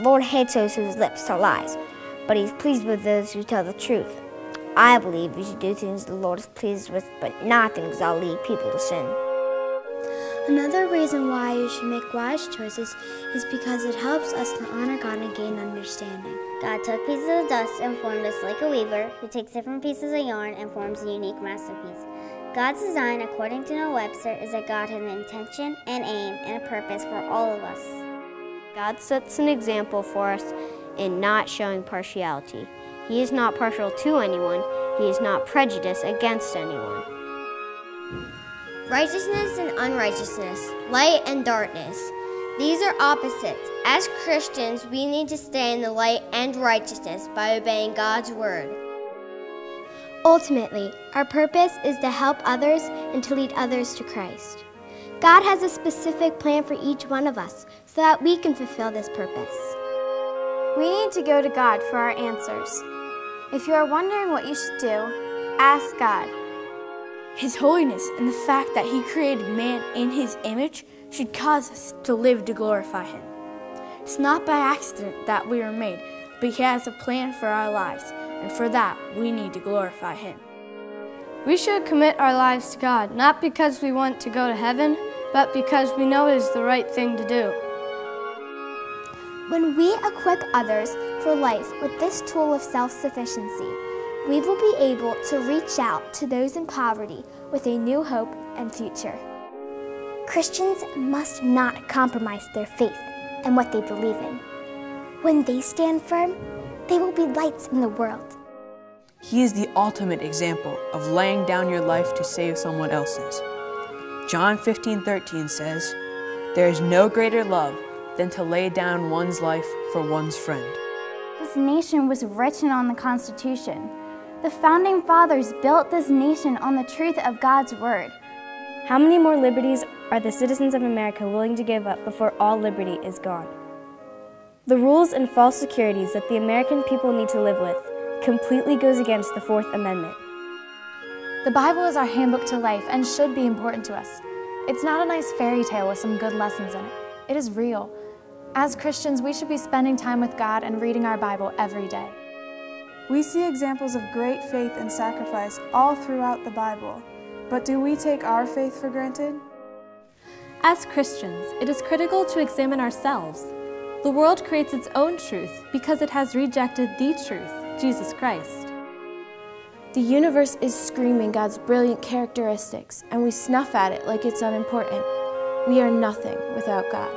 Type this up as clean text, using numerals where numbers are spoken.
The Lord hates those whose lips tell lies, but He's pleased with those who tell the truth. I believe we should do things the Lord is pleased with, but not things that will lead people to sin. Another reason why you should make wise choices is because it helps us to honor God and gain understanding. God took pieces of dust and formed us like a weaver who takes different pieces of yarn and forms a unique masterpiece. God's design, according to Noah Webster, is that God had an intention, an aim, and a purpose for all of us. God sets an example for us in not showing partiality. He is not partial to anyone. He is not prejudiced against anyone. Righteousness and unrighteousness, light and darkness. These are opposites. As Christians, we need to stay in the light and righteousness by obeying God's word. Ultimately, our purpose is to help others and to lead others to Christ. God has a specific plan for each one of us so that we can fulfill this purpose. We need to go to God for our answers. If you are wondering what you should do, ask God. His holiness and the fact that He created man in His image should cause us to live to glorify Him. It's not by accident that we were made, but He has a plan for our lives, and for that, we need to glorify Him. We should commit our lives to God, not because we want to go to heaven, but because we know it is the right thing to do. When we equip others for life with this tool of self-sufficiency, we will be able to reach out to those in poverty with a new hope and future. Christians must not compromise their faith and what they believe in. When they stand firm, they will be lights in the world. He is the ultimate example of laying down your life to save someone else's. John 15:13 says, "There is no greater love than to lay down one's life for one's friend." This nation was written on the Constitution. The Founding Fathers built this nation on the truth of God's Word. How many more liberties are the citizens of America willing to give up before all liberty is gone? The rules and false securities that the American people need to live with completely goes against the Fourth Amendment. The Bible is our handbook to life and should be important to us. It's not a nice fairy tale with some good lessons in it. It is real. As Christians, we should be spending time with God and reading our Bible every day. We see examples of great faith and sacrifice all throughout the Bible. But do we take our faith for granted? As Christians, it is critical to examine ourselves. The world creates its own truth because it has rejected the truth, Jesus Christ. The universe is screaming God's brilliant characteristics, and we snuff at it like it's unimportant. We are nothing without God.